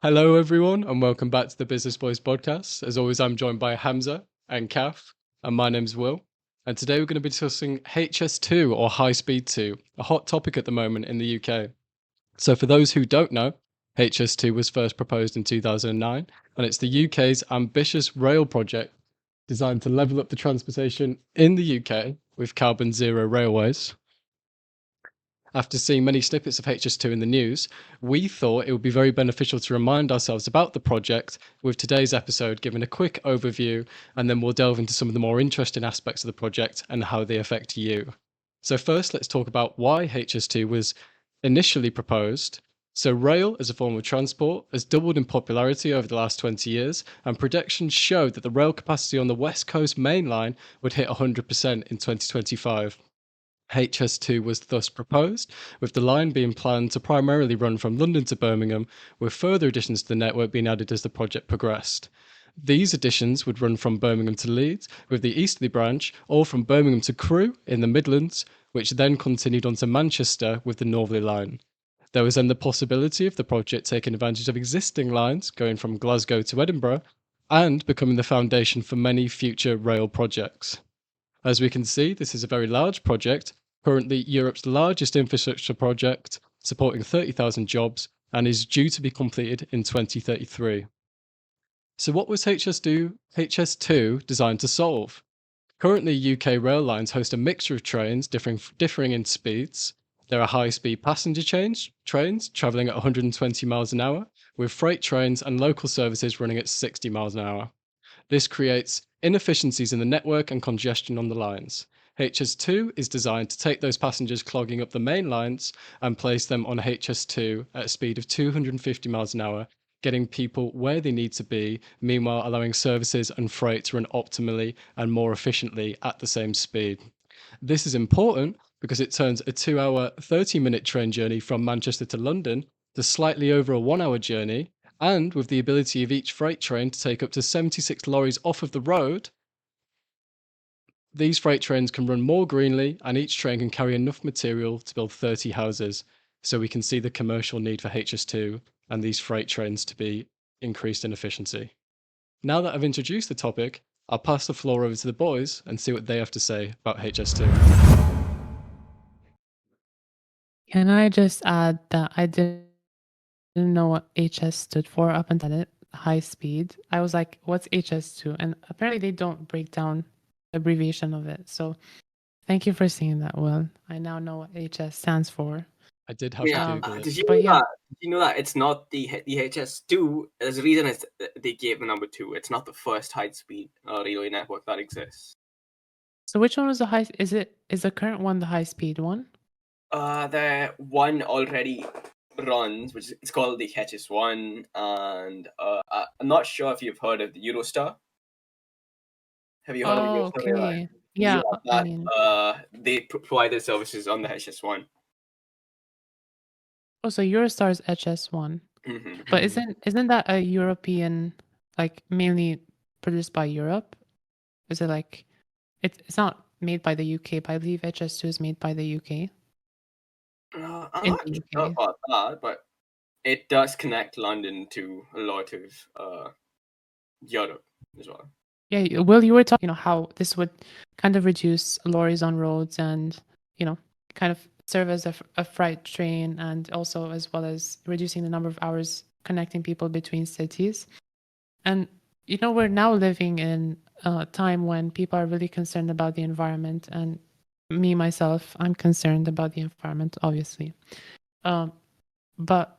Hello, everyone, and welcome back to the Business Boys podcast. As always, I'm joined by Hamza and Kath, and my name's Will. And today we're going to be discussing HS2 or High Speed 2, a hot topic at the moment in the UK. So, for those who don't know, HS2 was first proposed in 2009, and it's the UK's ambitious rail project designed to level up the transportation in the UK with carbon zero railways. After seeing many snippets of HS2 in the news, we thought it would be very beneficial to remind ourselves about the project, with today's episode giving a quick overview, and then we'll delve into some of the more interesting aspects of the project and how they affect you. So, first, let's talk about why HS2 was initially proposed. So, rail as a form of transport has doubled in popularity over the last 20 years, and projections show that the rail capacity on the West Coast main line would hit 100% in 2025. HS2 was thus proposed, with the line being planned to primarily run from London to Birmingham, with further additions to the network being added as the project progressed. These additions would run from Birmingham to Leeds, with the easterly branch, or from Birmingham to Crewe in the Midlands, which then continued on to Manchester with the northerly line. There was then the possibility of the project taking advantage of existing lines going from Glasgow to Edinburgh and becoming the foundation for many future rail projects. As we can see, this is a very large project, currently Europe's largest infrastructure project, supporting 30,000 jobs, and is due to be completed in 2033. So, what was HS2 designed to solve? Currently, UK rail lines host a mixture of trains differing in speeds. There are high speed passenger trains travelling at 120 miles an hour, with freight trains and local services running at 60 miles an hour. This creates inefficiencies in the network and congestion on the lines. HS2 is designed to take those passengers clogging up the main lines and place them on HS2 at a speed of 250 miles an hour, getting people where they need to be, meanwhile allowing services and freight to run optimally and more efficiently at the same speed. This is important because it turns a 2 hour, 30-minute train journey from Manchester to London to slightly over a 1 hour journey, and with the ability of each freight train to take up to 76 lorries off of the road, these freight trains can run more greenly and each train can carry enough material to build 30 houses. So we can see the commercial need for HS2 and these freight trains to be increased in efficiency. Now that I've introduced the topic, I'll pass the floor over to the boys and see what they have to say about HS2. Can I just add that I didn't know what HS stood for up until it, high speed. I was like, what's HS2? And apparently they don't break down the abbreviation of it. So thank you for saying that, Will. I now know what HS stands for. I did have to Google it. Did you But know yeah. that? Did you know that it's not the HS2? There's a reason they gave the number 2. It's not the first high-speed railway network that exists. So which one was the high? Is the current one the high speed one? The one already runs, which it's called the HS1, and I'm not sure if you've heard of the Eurostar. Have you heard of the Oh, Eurostar rail line? okay. Yeah, I mean, they provide their services on the HS1. oh, so Eurostar is HS1. Mm-hmm. But isn't that a European, like mainly produced by Europe? Is it like it's not made by the UK, but I believe HS2 is made by the UK. I'm In not the sure UK. about that, but it does connect London to a lot of Europe as well. Yeah, Will, you were talking, how this would kind of reduce lorries on roads and, kind of serve as a freight train, and also as well as reducing the number of hours connecting people between cities. And, we're now living in a time when people are really concerned about the environment. And me, myself, I'm concerned about the environment, obviously. But,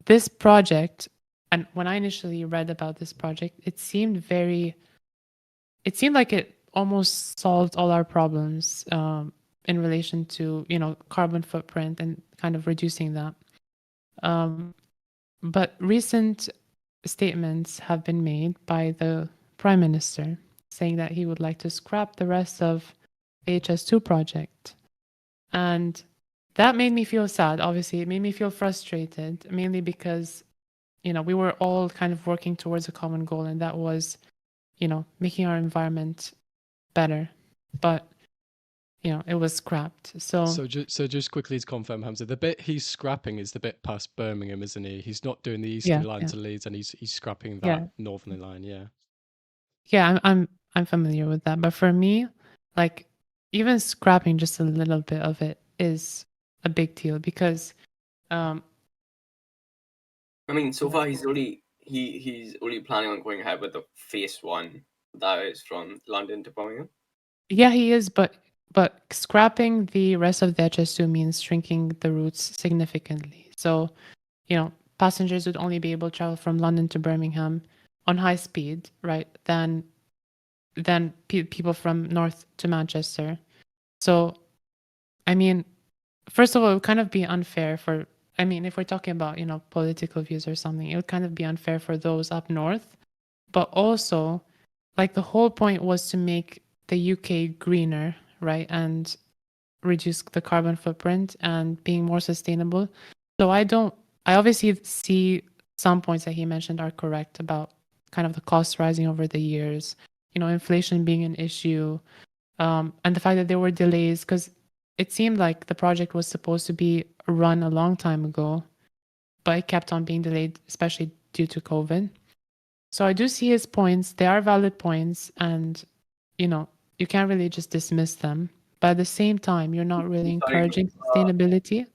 this project, and when I initially read about this project, it seemed like it almost solved all our problems in relation to, carbon footprint and kind of reducing that. But recent statements have been made by the Prime Minister saying that he would like to scrap the rest of HS2 project. And that made me feel sad. Obviously, it made me feel frustrated, mainly because, we were all kind of working towards a common goal, and that was, making our environment better. But, it was scrapped. So just quickly to confirm, Hamza, the bit he's scrapping is the bit past Birmingham, isn't he? He's not doing the easterly line to Leeds, and he's scrapping that northerly line. Yeah. Yeah, I'm familiar with that. But for me, like even scrapping just a little bit of it is a big deal because I mean, so far he's only planning on going ahead with the phase 1 that is from London to Birmingham. yeah, he is, but scrapping the rest of the HS2 means shrinking the routes significantly. So, passengers would only be able to travel from London to Birmingham on high speed, right? Than people from north to Manchester. So, I mean, first of all, it would kind of be unfair for, if we're talking about, political views or something, it would kind of be unfair for those up north. But also, like the whole point was to make the UK greener, right? And reduce the carbon footprint and being more sustainable. So I obviously see some points that he mentioned are correct about kind of the costs rising over the years, inflation being an issue, and the fact that there were delays because it seemed like the project was supposed to be run a long time ago, but it kept on being delayed, especially due to COVID. So I do see his points. They are valid points, and you can't really just dismiss them. But at the same time, you're not really encouraging sustainability.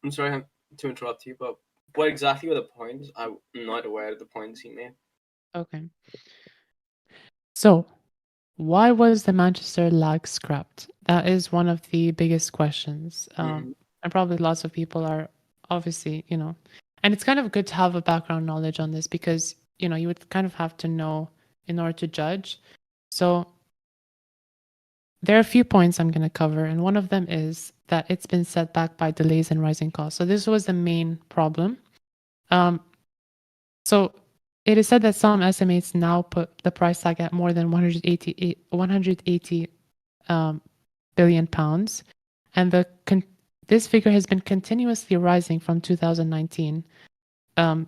I'm sorry to interrupt you, but what exactly were the points? I'm not aware of the points he made. Okay. So, why was the Manchester lag scrapped? That is one of the biggest questions. And probably lots of people are obviously, and it's kind of good to have a background knowledge on this because, you would kind of have to know in order to judge. So, there are a few points I'm going to cover, and one of them is that it's been set back by delays and rising costs. So, this was the main problem. So, it is said that some estimates now put the price tag at more than 180 billion pounds, and this figure has been continuously rising from 2019,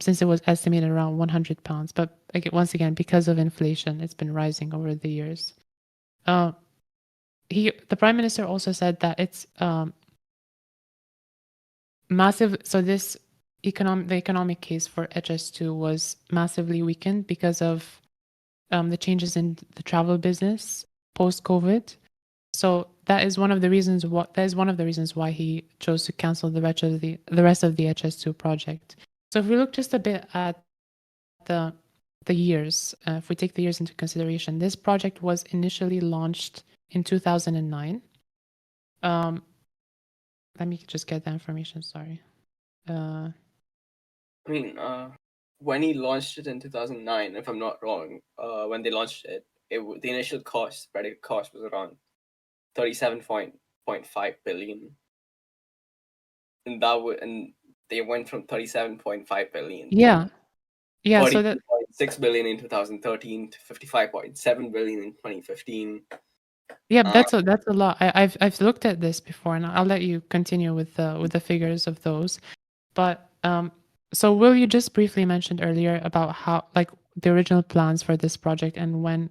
since it was estimated around 100 pounds. But once again, because of inflation, it's been rising over the years. The Prime Minister also said that it's massive. So the economic case for HS2 was massively weakened because of the changes in the travel business post-COVID. So that is one of the reasons why he chose to cancel the rest of the HS2 project. So if we look just a bit at the years, if we take the years into consideration, this project was initially launched in 2009. Let me just get that information. Sorry. When he launched it in 2009, if I'm not wrong, when they launched it, the initial cost, predicted cost was around 37.5 billion, and they went from 37.5 billion. Yeah. So that 6 billion in 2013 to 55.7 billion in 2015. Yeah, that's a lot. I've looked at this before, and I'll let you continue with the figures of those. But so Will, you just briefly mentioned earlier about how like the original plans for this project and when,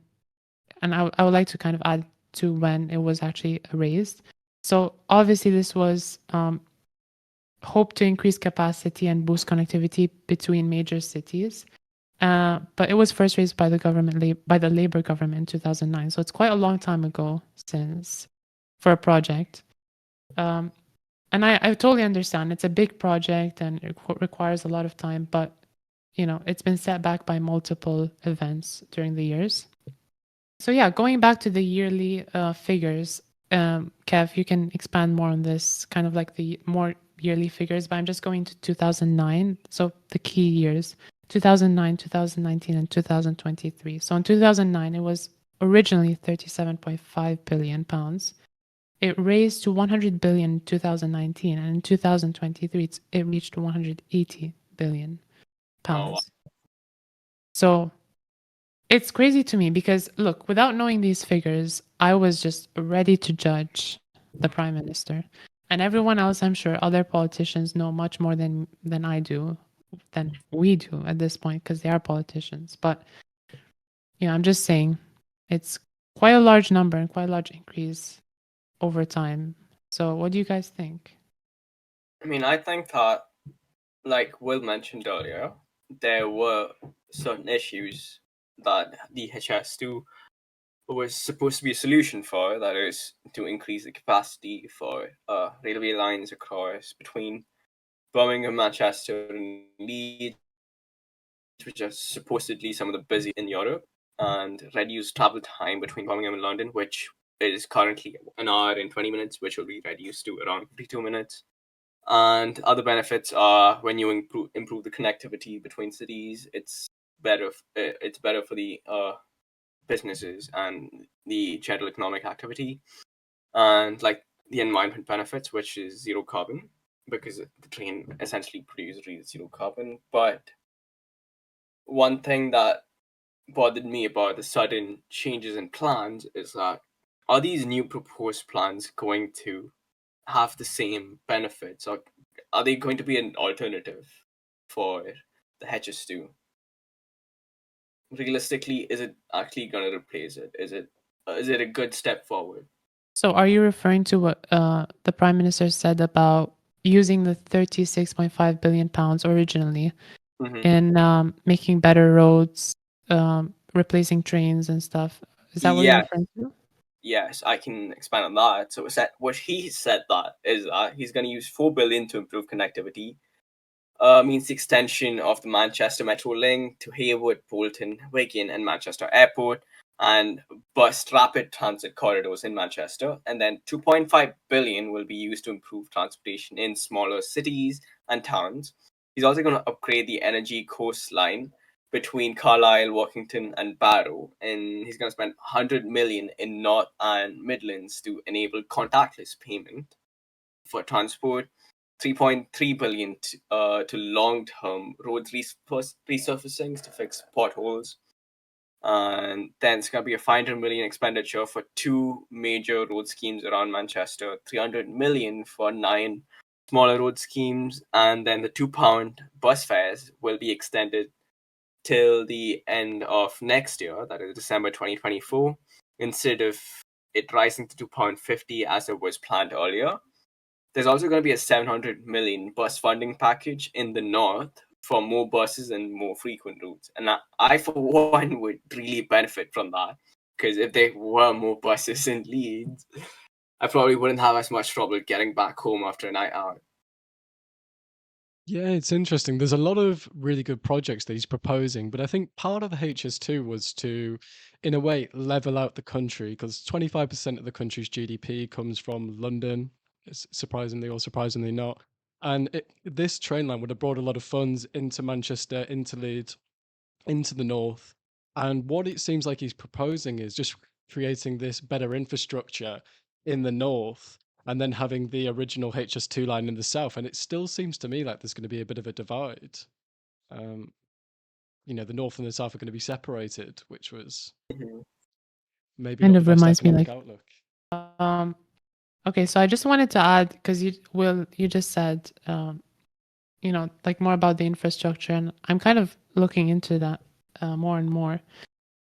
and I would like to kind of add to when it was actually raised. So obviously this was hoped to increase capacity and boost connectivity between major cities. But it was first raised by the Labour government in 2009. So it's quite a long time ago for a project. And I totally understand. It's a big project and it requires a lot of time, but it's been set back by multiple events during the years. So yeah, going back to the yearly figures, Kev, you can expand more on this, kind of like the more yearly figures, but I'm just going to 2009. So the key years. 2009, 2019, and 2023. So in 2009, it was originally 37.5 billion pounds. It raised to 100 billion in 2019, and in 2023, it reached 180 billion pounds. Oh, wow. So it's crazy to me because, look, without knowing these figures, I was just ready to judge the Prime Minister. And everyone else, I'm sure, other politicians know much more than I do, than we do at this point, because they are politicians. But I'm just saying it's quite a large number and quite a large increase over time. So what do you guys think? I mean, I think that, like Will mentioned earlier, there were certain issues that the HS2 was supposed to be a solution for. That is to increase the capacity for railway lines across between Birmingham, Manchester, and Leeds, which are supposedly some of the busiest in Europe, and reduce travel time between Birmingham and London, which is currently an hour and 20 minutes, which will be reduced to around 52 minutes. And other benefits are when you improve the connectivity between cities, it's better for the businesses and the general economic activity, and like the environment benefits, which is zero carbon, because the train essentially produces zero carbon. But one thing that bothered me about the sudden changes in plans is that, are these new proposed plans going to have the same benefits, or are they going to be an alternative for the HS2? Realistically, is it actually going to replace it? Is it a good step forward? So are you referring to what the Prime Minister said about using the 36.5 billion pounds originally Mm-hmm. in making better roads, replacing trains and stuff? Is that what you're Yes, referring to? yes, I can expand on that. So what he said that is that he's going to use 4 billion to improve connectivity. Means the extension of the Manchester Metro link to Haywood, Bolton, Wigan, and Manchester Airport, and bus rapid transit corridors in Manchester. And then 2.5 billion will be used to improve transportation in smaller cities and towns. He's also going to upgrade the energy coastline between Carlisle, Workington, and Barrow, and he's going to spend 100 million in North and Midlands to enable contactless payment for transport. 3.3 billion to long-term road resurfacing to fix potholes, and then it's going to be a 500 million expenditure for two major road schemes around Manchester, 300 million for 9 smaller road schemes, and then the £2 bus fares will be extended till the end of next year, that is December 2024, instead of it rising to £2.50 as it was planned earlier. There's also going to be a 700 million bus funding package in the north for more buses and more frequent routes. And I for one, would really benefit from that, because if there were more buses in Leeds, I probably wouldn't have as much trouble getting back home after a night out. Yeah, it's interesting. There's a lot of really good projects that he's proposing, but I think part of the HS2 was to, in a way, level out the country, because 25% of the country's GDP comes from London, surprisingly or surprisingly not. And this train line would have brought a lot of funds into Manchester, into Leeds, into the north. And what it seems like he's proposing is just creating this better infrastructure in the north and then having the original HS2 line in the south. And it still seems to me like there's going to be a bit of a divide. Um, the north and the south are going to be separated, which was Mhm. maybe Kind not the of best reminds me economic like outlook. okay, so I just wanted to add, because you just said like more about the infrastructure, and I'm kind of looking into that more and more.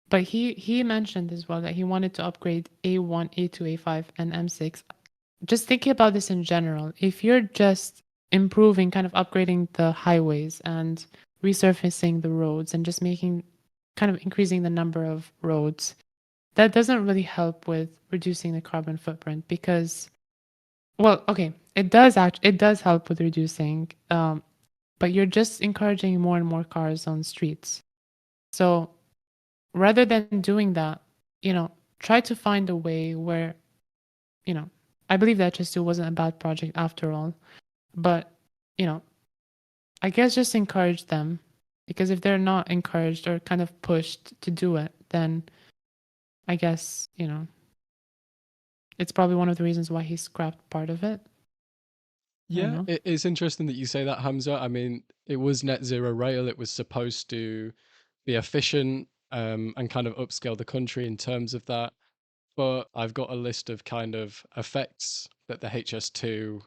But he mentioned as well that he wanted to upgrade A1, A2, A5, and M6. Just thinking about this in general, if you're just improving, kind of upgrading the highways and resurfacing the roads and just kind of increasing the number of roads, that doesn't really help with reducing the carbon footprint, because, well, okay, it does help with reducing, but you're just encouraging more and more cars on streets. So rather than doing that, try to find a way where, I believe that HS2 wasn't a bad project after all, but, I guess just encourage them, because if they're not encouraged or kind of pushed to do it, then I guess, it's probably one of the reasons why he scrapped part of it. I don't Yeah, know. it's interesting that you say that, Hamza. I mean, it was net zero rail. It was supposed to be efficient and kind of upscale the country in terms of that. But I've got a list of kind of effects that the HS2,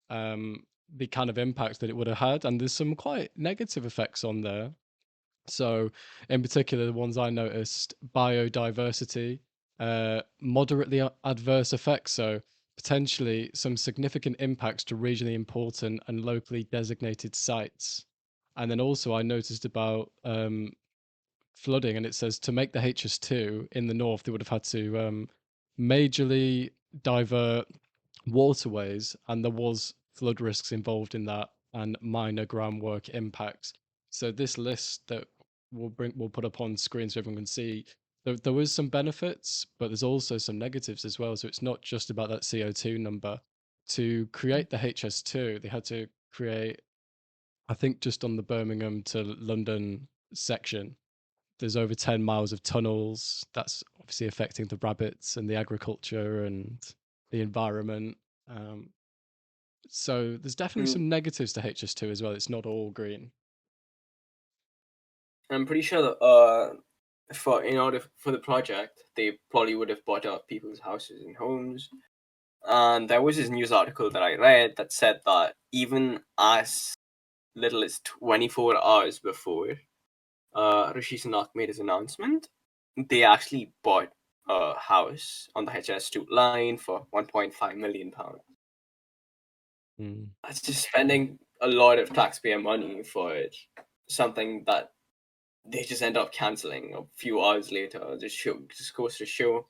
the kind of impact that it would have had, and there's some quite negative effects on there. So, in particular, the ones I noticed: biodiversity. moderately adverse effects, so potentially some significant impacts to regionally important and locally designated sites. And then also I noticed about flooding, and it says to make the HS2 in the north, they would have had to majorly divert waterways, and there was flood risks involved in that and minor groundwork impacts. So this list that we'll put up on screen so everyone can see, there was some benefits, but there's also some negatives as well. So it's not just about that CO2 number. To create the HS2, they had to create, I think, just on the Birmingham to London section, there's over 10 miles of tunnels. That's obviously affecting the rabbits and the agriculture and the environment. Um, so there's definitely Mm, some negatives to HS2 as well. It's not all green. I'm pretty sure that for in order for the project, they probably would have bought up people's houses and homes. And there was this news article that I read that said that even as little as 24 hours before Rishi Sunak made his announcement, they actually bought a house on the HS2 line for £1.5 million. Mm. That's just spending a lot of taxpayer money for it. Something that they just end up cancelling a few hours later. Just goes to show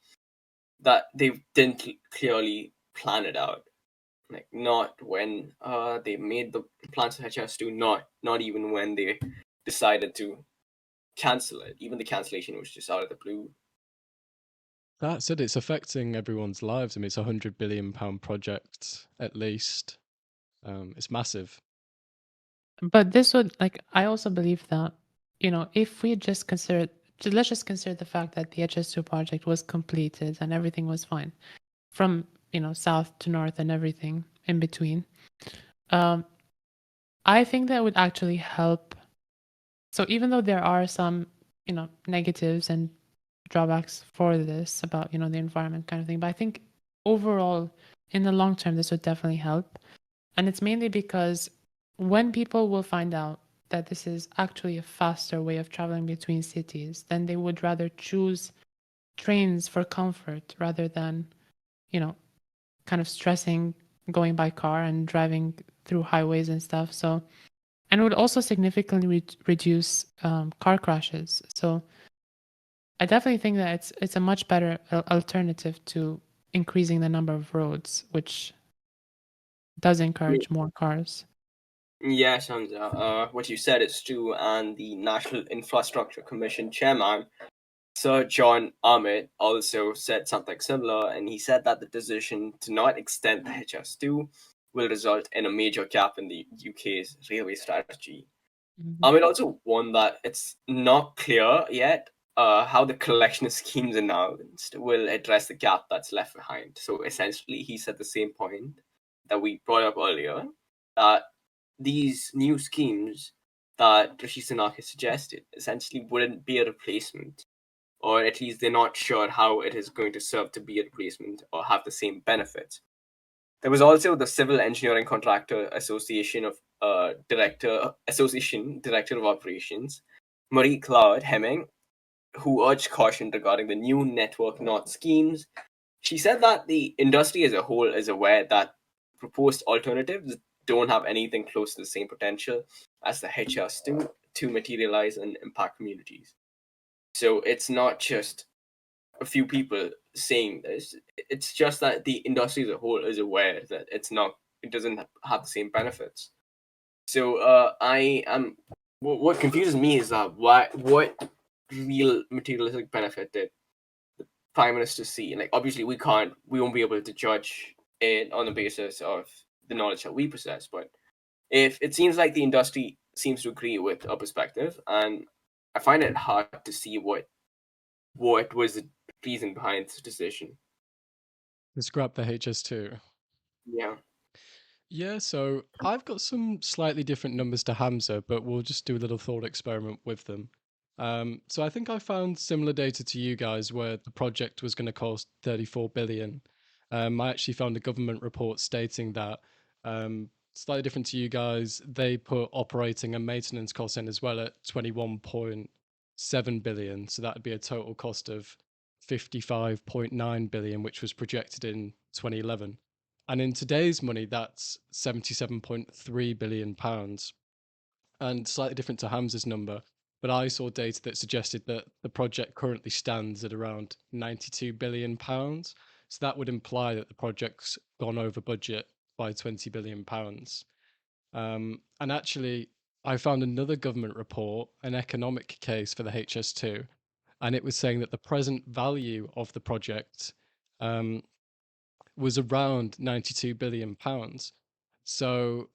that they didn't clearly plan it out. Like not when they made the plans for HS2, not even when they decided to cancel it. Even the cancellation was just out of the blue. That's it. It's affecting everyone's lives. I mean, it's £100 billion project at least. It's massive. But this would, like, I also believe that, if we just consider, let's just consider the fact that the HS2 project was completed and everything was fine from, south to north and everything in between. I think that would actually help. So even though there are some, negatives and drawbacks for this about, the environment kind of thing, but I think overall, in the long term, this would definitely help. And it's mainly because when people will find out that this is actually a faster way of traveling between cities, then they would rather choose trains for comfort rather than, kind of stressing going by car and driving through highways and stuff. So, and it would also significantly reduce car crashes. So, I definitely think that it's a much better alternative to increasing the number of roads, which does encourage more cars. Yes, Hamza. What you said is true, and the National Infrastructure Commission chairman, Sir John Ahmed, also said something similar, and he said that the decision to not extend the HS2 will result in a major gap in the UK's railway strategy. Mhm. Ahmed also warned that it's not clear yet how the collection of schemes announced will address the gap that's left behind. So essentially, he said the same point that we brought up earlier, that these new schemes that Rishi Sunak has suggested essentially wouldn't be a replacement, or at least they're not sure how it is going to serve to be a replacement or have the same benefits. There was also the Civil Engineering Contractor Association of Director of Operations, Marie Claude Hemming, who urged caution regarding the new Network North schemes. She said that the industry as a whole is aware that proposed alternatives don't have anything close to the same potential as the HS2 to materialize and impact communities. So it's not just a few people saying this. It's just that the industry as a whole is aware that it doesn't have the same benefits. So I am. What confuses me is that what real materialistic benefit did the prime minister see? And like obviously we won't be able to judge it on the basis of the knowledge that we possess. But if it seems like the industry seems to agree with our perspective, and I find it hard to see what was the reason behind this decision. Let's grab the HS2. Yeah. Yeah, so I've got some slightly different numbers to Hamza, but we'll just do a little thought experiment with them. So I think I found similar data to you guys where the project was going to cost 34 billion. I actually found a government report stating that, slightly different to you guys, they put operating and maintenance costs in as well at 21.7 billion. So that would be a total cost of 55.9 billion, which was projected in 2011. And in today's money, that's 77.3 billion pounds. And slightly different to Hamza's number, but I saw data that suggested that the project currently stands at around 92 billion pounds. So that would imply that the project's gone over budget by 20 billion pounds. And actually, I found another government report, an economic case for the HS2, and it was saying that the present value of the project was around 92 billion pounds. So,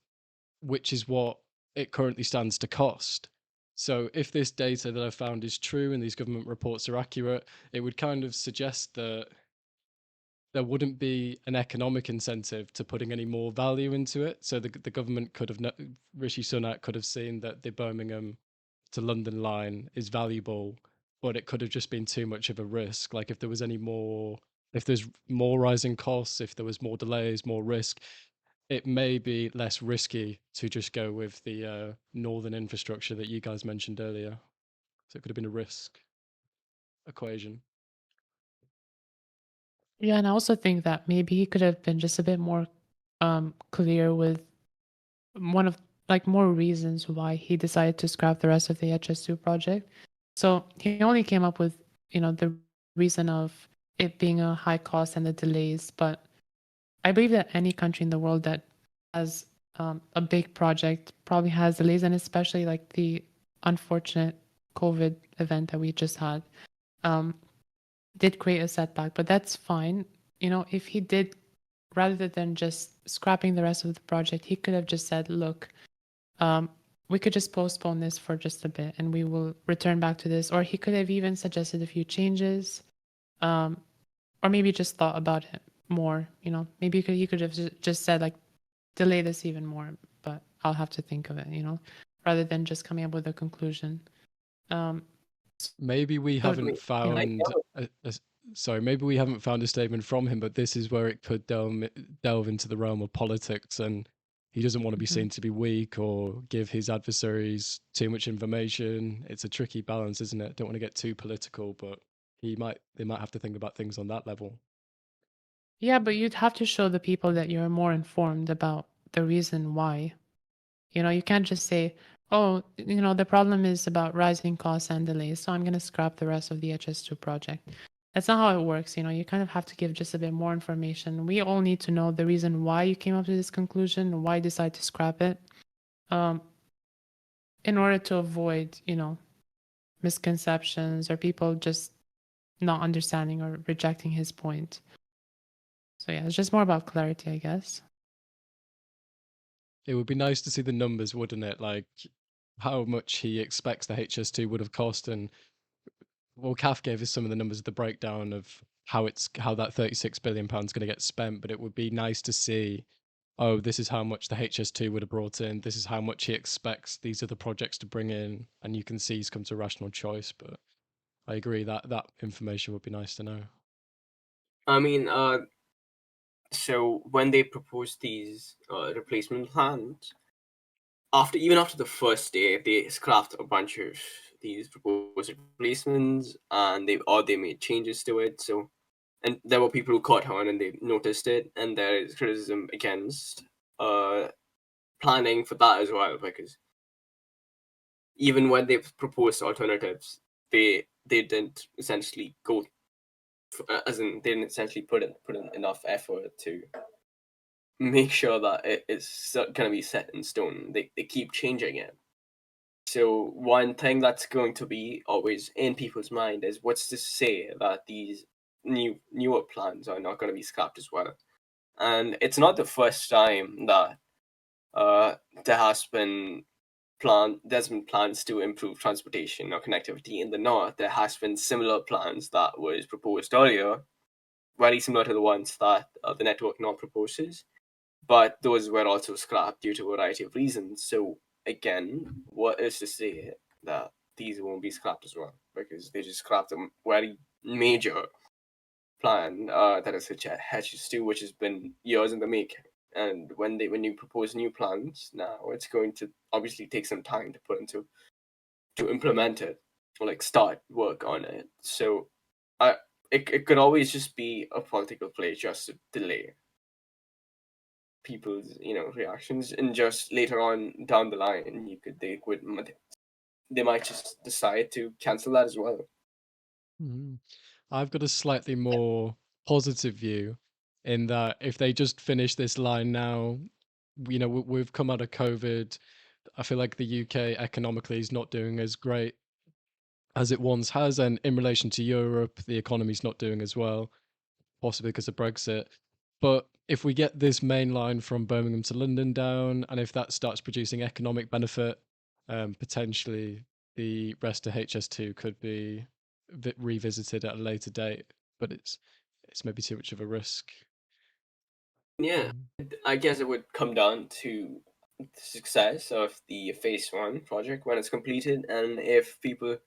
which is what it currently stands to cost. So, if this data that I found is true and these government reports are accurate, it would kind of suggest that there wouldn't be an economic incentive to putting any more value into it. So the government could have, Rishi Sunak could have seen that the Birmingham to London line is valuable, but it could have just been too much of a risk. Like if there was any more, if there's more rising costs, if there was more delays, more risk, it may be less risky to just go with the northern infrastructure that you guys mentioned earlier. So it could have been a risk equation. Yeah, and I also think that maybe he could have been just a bit more clear with one of like more reasons why he decided to scrap the rest of the HS2 project. So he only came up with, the reason of it being a high cost and the delays. But I believe that any country in the world that has a big project probably has delays, and especially like the unfortunate COVID event that we just had did create a setback. But that's fine. If he did, rather than just scrapping the rest of the project, he could have just said, look, we could just postpone this for just a bit and we will return back to this. Or he could have even suggested a few changes, or maybe just thought about it more. Maybe he could have just said, like, delay this even more, but I'll have to think of it, rather than just coming up with a conclusion. Maybe we So, haven't found sorry, maybe we haven't found a statement from him, but this is where it could delve into the realm of politics, and he doesn't want to be seen to be weak or give his adversaries too much information. It's a tricky balance, isn't it? Don't want to get too political, but they might have to think about things on that level. Yeah, but you'd have to show the people that you're more informed about the reason why. You can't just say, oh, the problem is about rising costs and delays, so I'm going to scrap the rest of the HS2 project. That's not how it works. You kind of have to give just a bit more information. We all need to know the reason why you came up to this conclusion, why you decide to scrap it, in order to avoid, misconceptions or people just not understanding or rejecting his point. So yeah, it's just more about clarity, I guess. It would be nice to see the numbers, wouldn't it? Like how much he expects the HS2 would have cost. And well, CAF gave us some of the numbers of the breakdown of how that 36 billion pounds going to get spent, but it would be nice to see, oh, this is how much the HS2 would have brought in, this is how much he expects these other projects to bring in, and you can see he's come to a rational choice. But I agree that information would be nice to know. I mean, so when they proposed these replacement plans, after the first day, they scrapped a bunch of these proposed replacements, and they made changes to it. So, and there were people who caught on and they noticed it, and there is criticism against planning for that as well, because even when they proposed alternatives, they didn't essentially go, as in they didn't essentially put in enough effort to make sure that it is going to be set in stone. They keep changing it. So one thing that's going to be always in people's mind is, what's to say that these newer plans are not going to be scrapped as well? And it's not the first time that there's been plans to improve transportation or connectivity in the north. There has been similar plans that was proposed earlier, very similar to the ones that the Network North proposes, but those were also scrapped due to a variety of reasons. So again, what is to say that these won't be scrapped as well? Because they just scrapped a very major plan that is HS2, which has been years in the making. And when you propose new plans now, it's going to obviously take some time to implement it or like start work on it. So it could always just be a political play just to delay people's reactions, and just later on down the line they might just decide to cancel that as well. Mhm. I've got a slightly more positive view in that if they just finish this line now, we've come out of COVID. I feel like the UK economically is not doing as great as it once has, and in relation to Europe, the economy's not doing as well, possibly because of Brexit. But if we get this main line from Birmingham to London down, and if that starts producing economic benefit, potentially the rest of HS2 could be revisited at a later date. But it's maybe too much of a risk. Yeah, Mm. I guess it would come down to the success of the phase one project when it's completed, and if people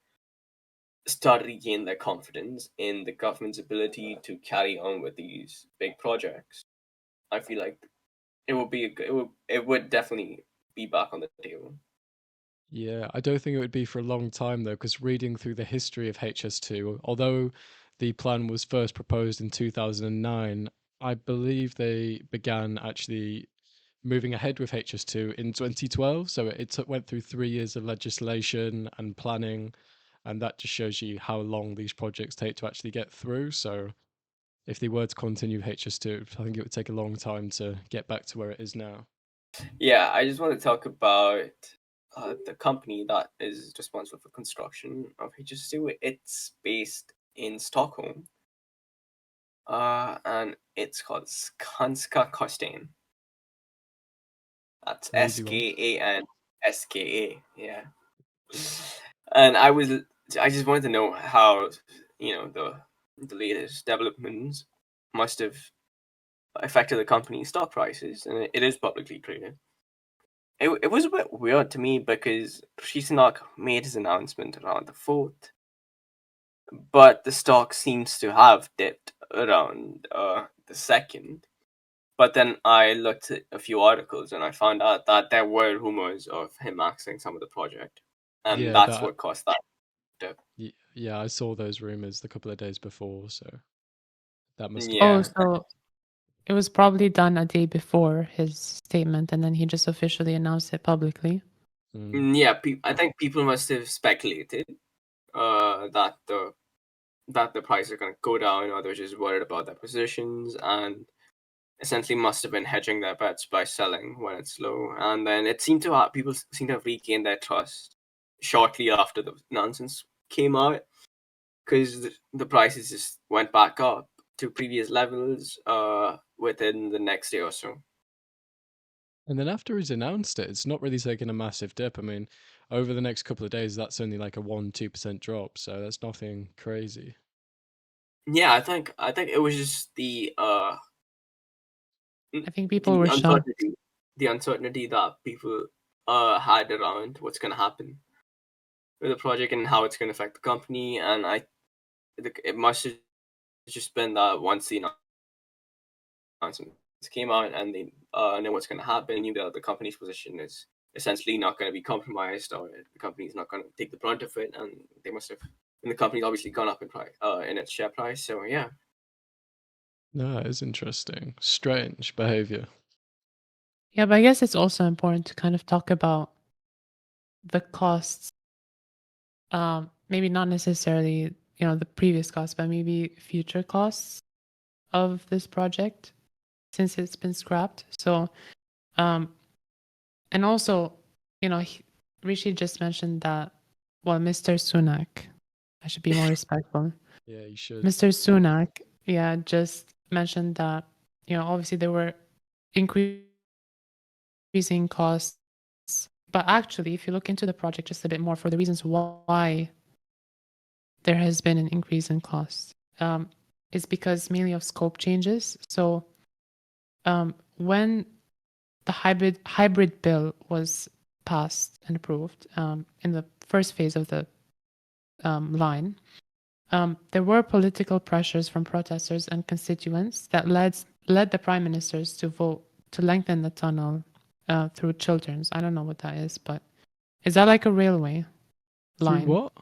start to regain their confidence in the government's ability to carry on with these big projects. I feel like it would definitely be back on the table. Yeah, I don't think it would be for a long time though, because reading through the history of HS2, although the plan was first proposed in 2009, I believe they began actually moving ahead with HS2 in 2012. So went through 3 years of legislation and planning, and that just shows you how long these projects take to actually get through. So if they were to continue HS2, I think it would take a long time to get back to where it is now. Yeah, I just want to talk about the company that is responsible for construction of HS2. It's based in Stockholm, and it's called Skanska Kostain. That's An easy one. SKANSKA. Yeah. And I just wanted to know how the latest developments must have affected the company's stock prices, and it is publicly traded. It was a bit weird to me because Rishi Sunak made his announcement around the 4th, but the stock seems to have dipped around the 2nd. But then I looked at a few articles and I found out that there were rumors of him axing some of the project, and Yeah, that's that what caused that dip. yeah, I saw those rumors a couple of days before, so that must have been Oh, Yeah. it. so it was probably done a day before his statement, and then he just officially announced it publicly. Mm. Yeah, I think people must have speculated that the prices are going to go down, or they're just worried about their positions, and essentially must have been hedging their bets by selling when it's low. And then people seem to have regained their trust shortly after the nonsense came out, because the prices just went back up to previous levels within the next day or so. And then after he's announced it, it's not really taken a massive dip. I mean, over the next couple of days, that's only like a 1-2% drop, so that's nothing crazy. Yeah, I think it was just I think people the were shocked. uncertainty that people had around what's going to happen with the project and how it's going to affect the company, and it must have just been that once the announcements came out and they know what's going to happen, they knew that the company's position is essentially not going to be compromised, or the company's not going to take the brunt of it, and the company's obviously gone up in price, in its share price. So yeah. No, it's interesting. Strange behavior. Yeah, but I guess it's also important to kind of talk about the costs. Maybe not necessarily, the previous costs, but maybe future costs of this project since it's been scrapped. So, and also, Rishi just mentioned that, well, Mr. Sunak, I should be more respectful. Yeah, you should. Mr. Sunak, yeah, just mentioned that, obviously there were increasing costs, but actually, if you look into the project just a bit more for the reasons why there has been an increase in costs, it's because mainly of scope changes. So, when the hybrid bill was passed and approved in the first phase of the line, there were political pressures from protesters and constituents that led the prime ministers to vote to lengthen the tunnel through Chilterns. I don't know what that is, but is that like a railway Through line? what?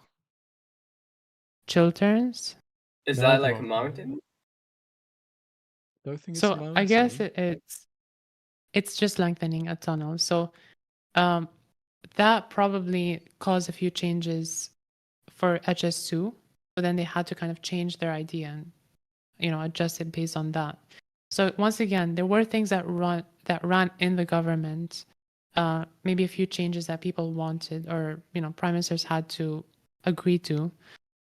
Chilterns? Is No, that like a bro. mountain? Don't think it's a So I guess mountain. it's just lengthening a tunnel. So um, that probably caused a few changes for HS2. So then they had to kind of change their idea and adjust it based on that. So once again, there were things that ran in the government, maybe a few changes that people wanted or prime ministers had to agree to,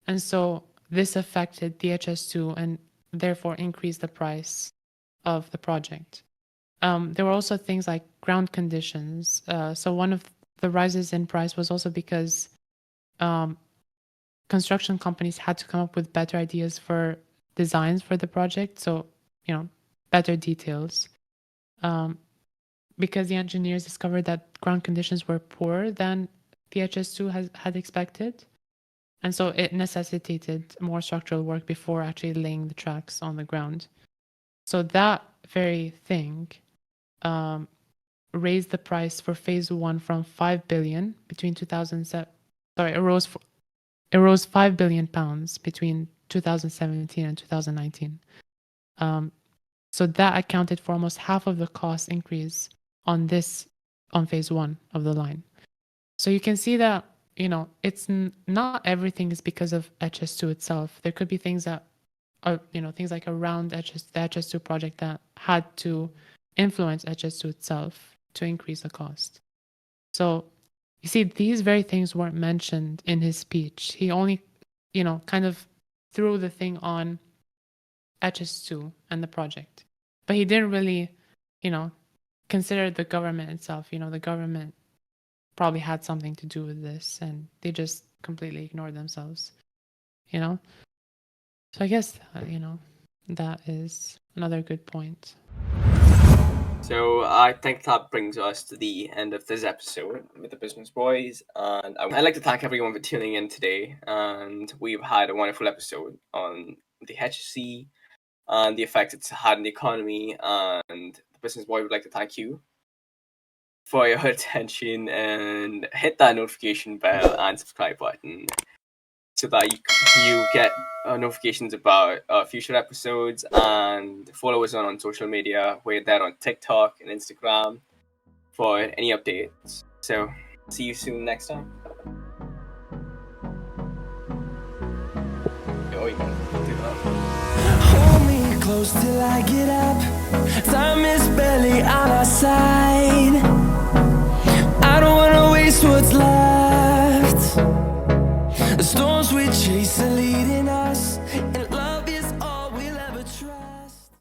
and so this affected the HS2 and therefore increased the price of the project. There were also things like ground conditions. So one of the rises in price was also because construction companies had to come up with better ideas for designs for the project. So, better details. Because the engineers discovered that ground conditions were poorer than the HS2 had expected. And so it necessitated more structural work before actually laying the tracks on the ground. So that very thing raised the price for phase 1 from 5 billion between 2007. Sorry, it rose 5 billion pounds between 2017 and 2019. So that accounted for almost half of the cost increase on phase 1 of the line. So you can see that it's not everything is because of HS2 itself. There could be things that are things like around the HS2 project that had to influence HS2 itself to increase the cost. So you see, these very things weren't mentioned in his speech. He only kind of threw the thing on HS2 and the project, but he didn't really consider the government itself. The government probably had something to do with this and they just completely ignored themselves. So I guess that is another good point. So I think that brings us to the end of this episode with the Business Boys, and I'd like to thank everyone for tuning in today. And we've had a wonderful episode on the HSC and the effect it's had on the economy. And the Business Boy would like to thank you for your attention, and hit that notification bell and subscribe button so that you get notifications about future episodes, and follow us on social media. We're there on TikTok and Instagram for any updates. So see you soon next time. Oh, you can do that. Hold me close till I get up. Time is